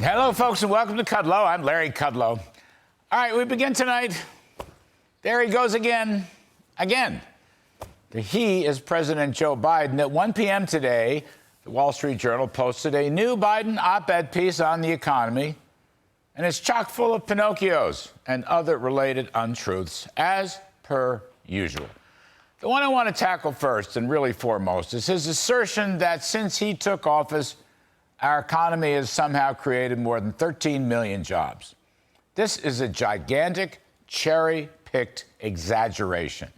Hello, folks, and welcome to Kudlow. I'm Larry Kudlow. All right, we begin tonight. There he goes again. The he is President Joe Biden. At 1 p.m. today, the Wall Street Journal posted a new Biden op-ed piece on the economy, and it's chock full of Pinocchios and other related untruths, as per usual. The one I want to tackle first, and really foremost, is his assertion that since he took office, our economy has somehow created more than 13 million jobs. This is a gigantic, cherry-picked exaggeration.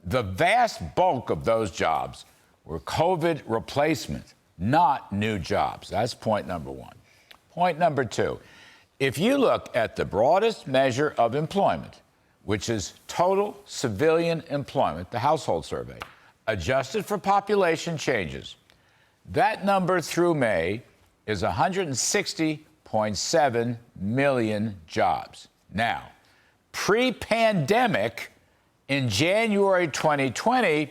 The vast bulk of those jobs were COVID replacement, not new jobs. That's point number one. Point number two, if you look at the broadest measure of employment, which is total civilian employment, the household survey, adjusted for population changes, that number through May is 160.7 million jobs. Now, pre-pandemic, in January 2020,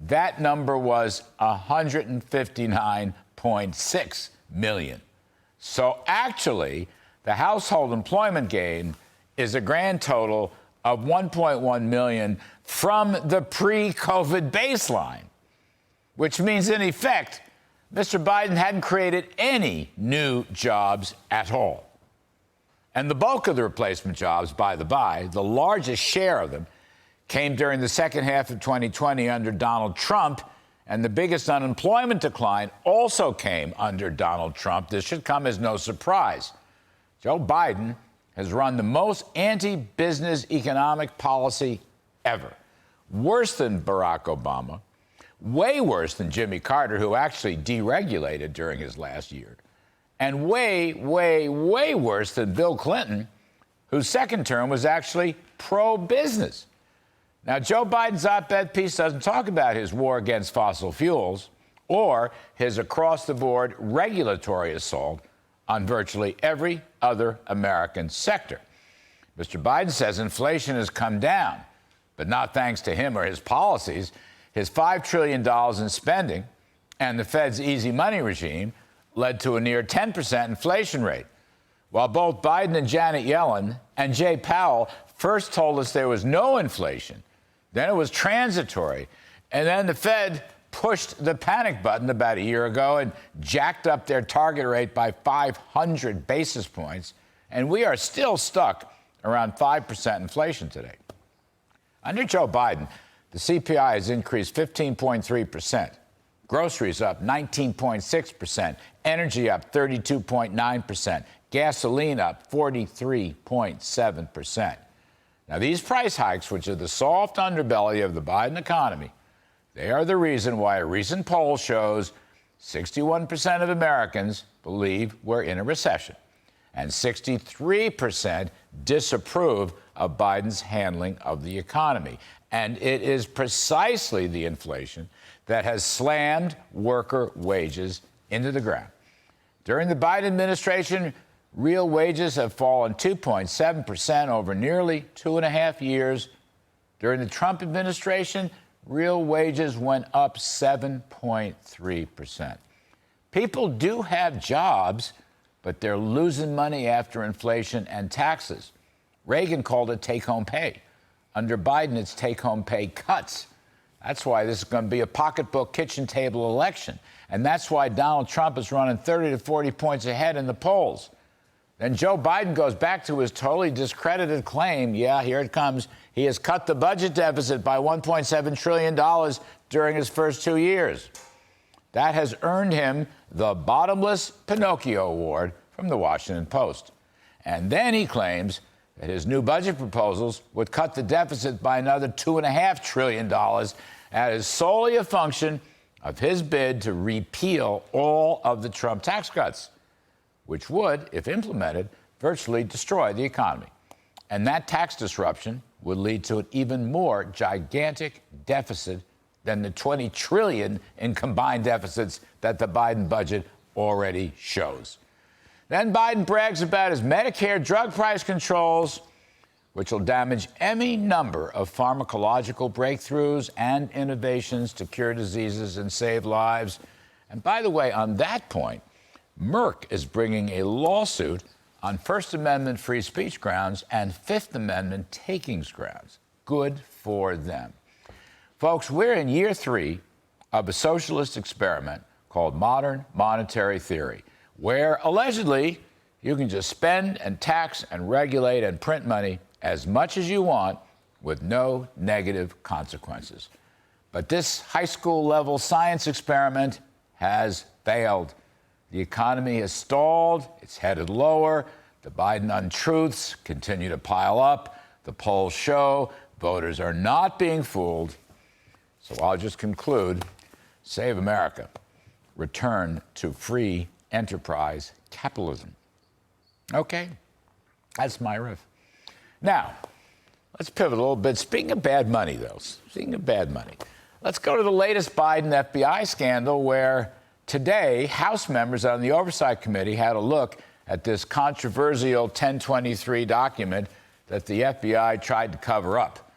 that number was 159.6 million. So actually, the household employment gain is a grand total of 1.1 million from the pre-COVID baseline, which means, in effect, Mr. Biden hadn't created any new jobs at all. And the bulk of the replacement jobs, by the by, the largest share of them, came during the second half of 2020 under Donald Trump, and the biggest unemployment decline also came under Donald Trump. This should come as no surprise. Joe Biden has run the most anti-business economic policy ever. Worse than Barack Obama, way worse than Jimmy Carter, who actually deregulated during his last year, and way, way, way worse than Bill Clinton, whose second term was actually pro-business. Now, Joe Biden's op-ed piece doesn't talk about his war against fossil fuels or his across-the-board regulatory assault on virtually every other American sector. Mr. Biden says inflation has come down, but not thanks to him or his policies. His $5 trillion in spending and the Fed's easy money regime led to a near 10% inflation rate. While both Biden and Janet Yellen and Jay Powell first told us there was no inflation, then it was transitory, and then the Fed pushed the panic button about a year ago and jacked up their target rate by 500 basis points, and we are still stuck around 5% inflation today. Under Joe Biden, the CPI has increased 15.3%, groceries up 19.6%, energy up 32.9%, gasoline up 43.7%. Now, these price hikes, which are the soft underbelly of the Biden economy, they are the reason why a recent poll shows 61% of Americans believe we're in a recession, and 63% disapprove of Biden's handling of the economy. And it is precisely the inflation that has slammed worker wages into the ground. During the Biden administration, real wages have fallen 2.7% over nearly 2.5 years. During the Trump administration, real wages went up 7.3%. People do have jobs, but they're losing money after inflation and taxes. Reagan called it take-home pay. Under Biden, it's take-home pay cuts. That's why this is going to be a pocketbook, kitchen table election. And that's why Donald Trump is running 30 to 40 points ahead in the polls. Then Joe Biden goes back to his totally discredited claim. Yeah, here it comes. He has cut the budget deficit by $1.7 trillion during his first 2 years. That has earned him the bottomless Pinocchio Award from the Washington Post. And then he claims that his new budget proposals would cut the deficit by another $2.5 trillion. That is solely a function of his bid to repeal all of the Trump tax cuts, which would, if implemented, virtually destroy the economy. And that tax disruption would lead to an even more gigantic deficit than the $20 trillion in combined deficits that the Biden budget already shows. Then Biden brags about his Medicare drug price controls, which will damage any number of pharmacological breakthroughs and innovations to cure diseases and save lives. And by the way, on that point, Merck is bringing a lawsuit on First Amendment free speech grounds and Fifth Amendment takings grounds. Good for them. Folks, we're in year 3 of a socialist experiment called modern monetary theory, where allegedly you can just spend and tax and regulate and print money as much as you want with no negative consequences. But this high school level science experiment has failed. The economy has stalled, it's headed lower, the Biden untruths continue to pile up, the polls show voters are not being fooled. So I'll just conclude, save America, return to free enterprise capitalism. Okay, that's my riff. Now, let's pivot a little bit. Speaking of bad money, though, let's go to the latest Biden FBI scandal, where today House members on the Oversight Committee had a look at this controversial 1023 document that the FBI tried to cover up.